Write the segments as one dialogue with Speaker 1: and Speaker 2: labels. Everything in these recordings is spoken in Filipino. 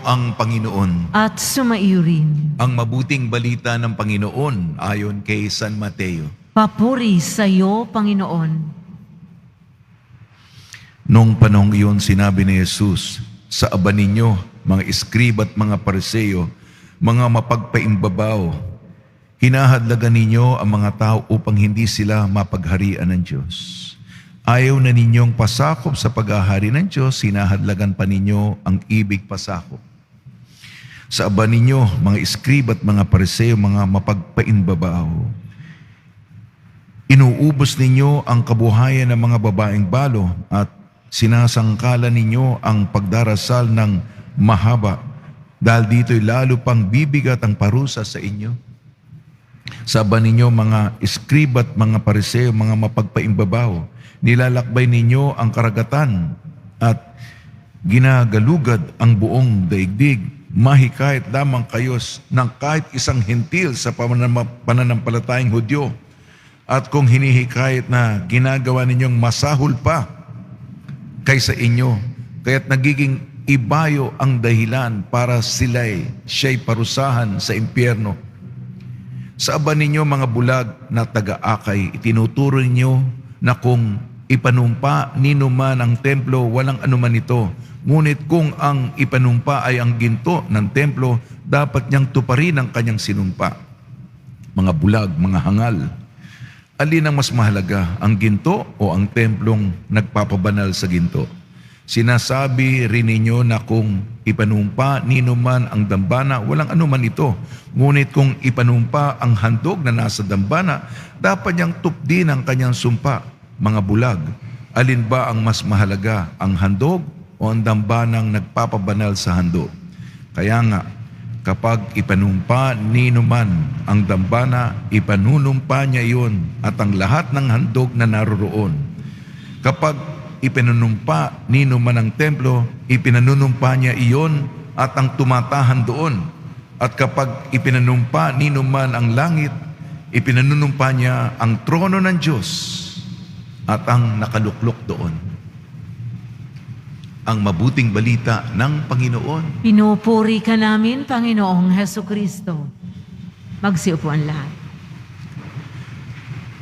Speaker 1: ang Panginoon.
Speaker 2: At sumaiyo rin.
Speaker 1: Ang mabuting balita ng Panginoon ayon kay San Mateo.
Speaker 2: Papuri sa iyo, Panginoon.
Speaker 1: Noong panahong iyon, sinabi ni Jesus, sa aba ninyo, mga iskriba at mga Pariseo, mga mapagpaimbabaw, hinahadlagan ninyo ang mga tao upang hindi sila mapagharian ng Diyos. Ayaw na ninyong pasakop sa paghahari ng Diyos, hinahadlagan pa ninyo ang ibig pasakop. Sa aba ninyo, mga iskriba at mga Pariseo, mga mapagpainbabaw, inuubos ninyo ang kabuhayan ng mga babaeng balo at sinasangkala ninyo ang pagdarasal ng mahaba dahil dito'y lalo pang bibigat ang parusa sa inyo. Sa aba ninyo, mga iskriba at mga Pariseo, mga mapagpaimbabaw, nilalakbay ninyo ang karagatan at ginagalugad ang buong daigdig. Mahikayat lamang kayo ng kahit isang hentil sa pananampalatayang Hudyo. At kung hinihikayat na ginagawa ninyong masahol pa kaysa inyo, kaya't nagiging ibayo ang dahilan para siya'y parusahan sa impyerno. Sa aba ninyo, mga bulag na taga-akay, itinuturo ninyo na kung ipanumpa ninuman ang templo, walang anuman ito. Ngunit kung ang ipanumpa ay ang ginto ng templo, dapat niyang tuparin ang kanyang sinumpa. Mga bulag, mga hangal, alin ang mas mahalaga, ang ginto o ang templong nagpapabanal sa ginto? Sinasabi rin ninyo na kung ipanumpa ninuman ang dambana, walang anuman ito. Ngunit kung ipanumpa ang handog na nasa dambana, dapat niyang tupdin ang kanyang sumpa. Mga bulag, alin ba ang mas mahalaga, ang handog o ang dambanang nagpapabanal sa handog? Kaya nga, kapag ipanumpa ninuman ang dambana, ipanunumpa niya iyon at ang lahat ng handog na naroroon. Kapag ipinanumpa ninuman ang templo, ipinanunumpa niya iyon at ang tumatahan doon. At kapag ipinanumpa ninuman ang langit, ipinanunumpa niya ang trono ng Diyos at ang nakaluklok doon. Ang mabuting balita ng Panginoon.
Speaker 2: Pinupuri ka namin, Panginoong Hesukristo. Magsiupo ang lahat.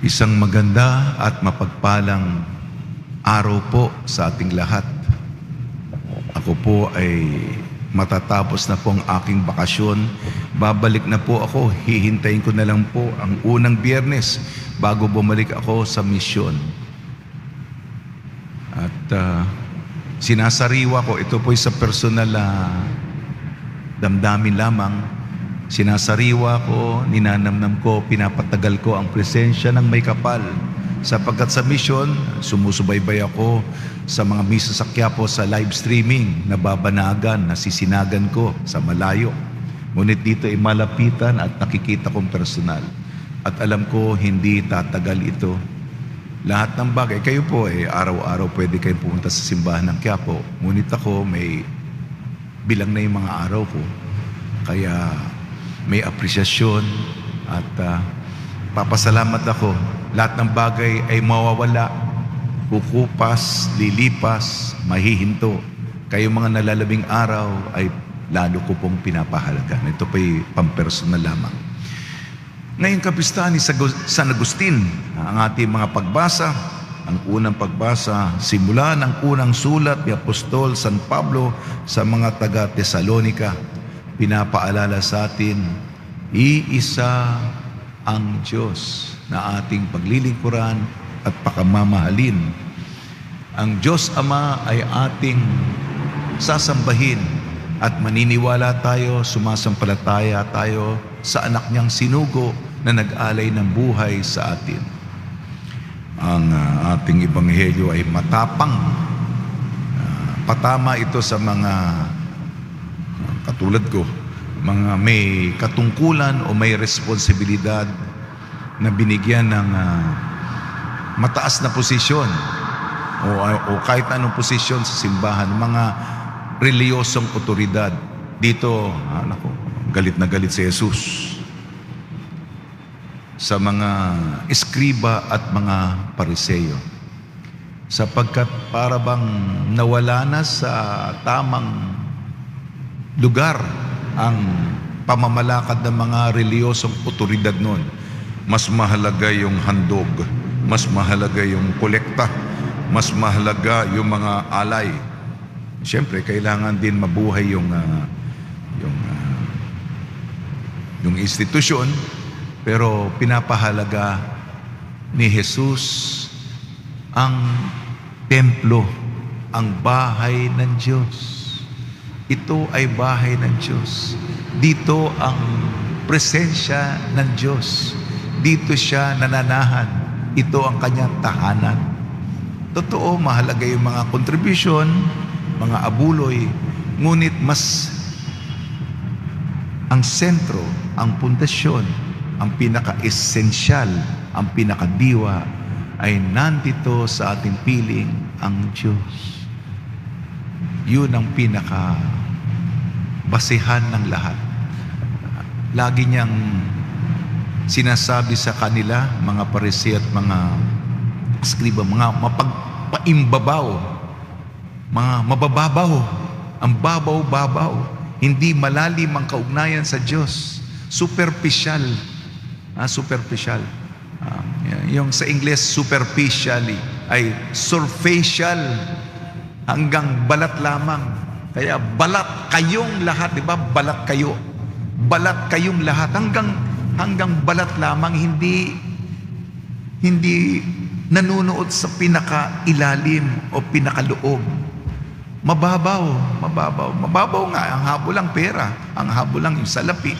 Speaker 1: Isang maganda at mapagpalang araw po sa ating lahat. Ako po ay matatapos na po ang aking bakasyon. Babalik na po ako. Hihintayin ko na lang po ang unang Biyernes bago bumalik ako sa misyon. At sinasariwa ko, ito po sa personal na damdamin lamang. Sinasariwa ko, ninanamnam ko, pinapatagal ko ang presensya ng may kapal. Sapagkat sa mission, sumusubaybay ako sa mga misa sa Quiapo sa live streaming, nababanagan, nasisinagan ko sa malayo. Ngunit dito ay malapitan at nakikita kong personal. At alam ko, hindi tatagal ito. Lahat ng bagay, kayo po araw-araw pwede kayong pumunta sa simbahan ng Quiapo. Ngunit ako, may bilang na yung mga araw ko. Kaya may apresyasyon at papasalamat ako. Lahat ng bagay ay mawawala, kukupas, lilipas, mahihinto. Kayo mga nalalabing araw ay lalo ko pong pinapahalagan. Ito po'y pampersonal lamang. Ngayong kapistahan ni San Agustin, ang ating mga pagbasa, ang unang pagbasa, simula ng unang sulat ni Apostol San Pablo sa mga taga-Tesalonika, pinapaalala sa atin, iisa ang Diyos na ating paglilingkuran at pakamamahalin. Ang Diyos Ama ay ating sasambahin at maniniwala tayo, sumasampalataya tayo sa anak niyang sinugo na nag-alay ng buhay sa atin. Ang ating ebanghelyo ay matapang. Patama ito sa mga katulad ko, mga may katungkulan o may responsibilidad na binigyan ng mataas na posisyon o kahit anong posisyon sa simbahan, mga reliyosong otoridad. Dito, galit na galit si Jesus sa mga eskriba at mga Pariseo, sapagkat para bang nawala na sa tamang lugar ang pamamalakad ng mga reliyosong otoridad noon. Mas mahalaga yung handog, mas mahalaga yung kolekta, mas mahalaga yung mga alay. Siyempre, kailangan din mabuhay yung institusyon, pero pinapahalaga ni Jesus ang templo, ang bahay ng Diyos. Ito ay bahay ng Diyos. Dito ang presensya ng Diyos. Dito siya nananahan. Ito ang kanyang tahanan. Totoo, mahalaga yung mga contribution, mga abuloy, ngunit mas ang sentro, ang pundasyon, ang pinaka-esensyal, ang pinakadiwa ay nandito sa ating piling ang Diyos. Yun ang pinaka-basihan ng lahat. Lagi niyang sinasabi sa kanila, mga Parisi at mga Skriba, mga mapagpaimbabaw, mga mabababaw, ang babaw-babaw, hindi malalim ang kaugnayan sa Diyos. Superficial. Superficial. Yung sa Ingles, superficially, ay surfacial, hanggang balat lamang. Kaya balat kayong lahat, di ba? Balat kayo. Balat kayong lahat. Hanggang balat lamang, hindi nanunood sa pinakailalim o pinakaloob. Mababaw nga. Ang habol lang pera, ang habol lang yung salapi.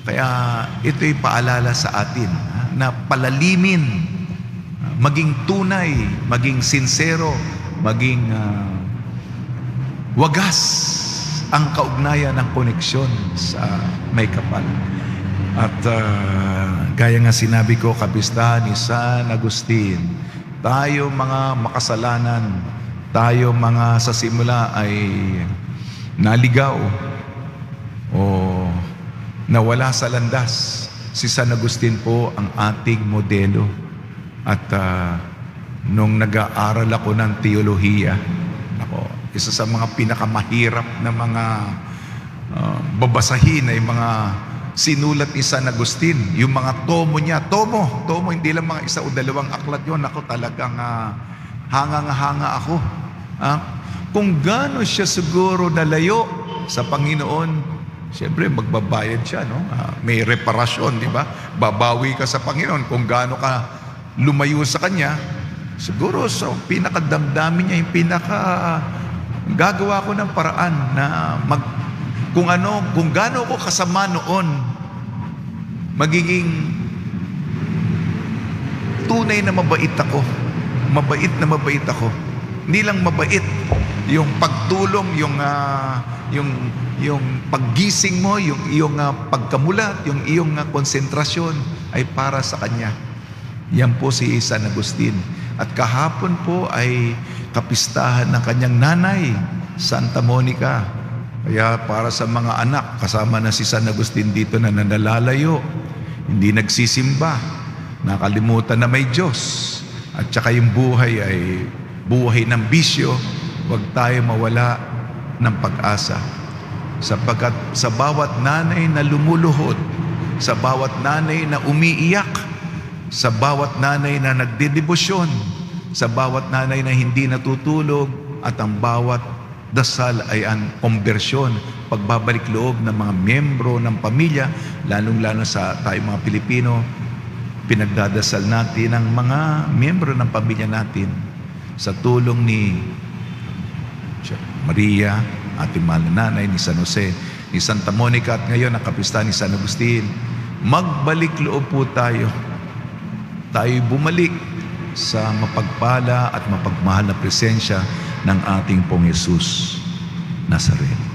Speaker 1: Kaya ito'y paalala sa atin na palalimin, maging tunay, maging sincero, maging wagas ang kaugnayan ng koneksyon sa may kapal. At gaya nga sinabi ko, kapistahan ni San Agustin, tayo mga makasalanan, tayo mga sa simula ay naligaw o nawala sa landas. Si San Agustin po ang ating modelo. At nung nag-aaral ako ng teolohiya, isa sa mga pinakamahirap na mga babasahin ay mga sinulat ni San Agustin. Yung mga tomo niya, tomo, hindi lang mga isa o dalawang aklat yun. Ako talagang hanga ako. Kung gaano siya siguro nalayo sa Panginoon, siyempre magbabayad siya, no? May reparasyon, di ba? Babawi ka sa Panginoon kung gaano ka lumayo sa Kanya. Siguro sa pinakadamdamin niya, yung gagawa ko ng paraan na kung gaano ko kasama noon, magiging tunay na mabait ako. Mabait ako. Hindi lang mabait, yung pagtulong, yung paggising mo, yung iyong pagkamulat, yung iyong konsentrasyon ay para sa Kanya. Yan po si San Agustin. At kahapon po ay kapistahan ng kanyang nanay, Santa Monica. Kaya para sa mga anak, kasama na si San Agustin dito na nanalalayo, hindi nagsisimba, nakalimutan na may Diyos. At saka yung buhay ay buhay ng bisyo, huwag tayo mawala ng pag-asa. Sapagkat sa bawat nanay na lumuluhod, sa bawat nanay na umiiyak, sa bawat nanay na nagdedebosyon, sa bawat nanay na hindi natutulog, at ang bawat dasal ay ang konbersyon, pagbabalik loob ng mga miyembro ng pamilya, lalong-lalo sa tayo mga Pilipino, pinagdadasal natin ang mga miyembro ng pamilya natin sa tulong ni Maria, ating mahal na nanay, ni San Jose, ni Santa Monica, at ngayon ang kapistahan ni San Agustin. Magbalik loob po tayo. Tayo bumalik sa mapagpala at mapagmahal na presensya ng ating Pong Jesus Nazareno.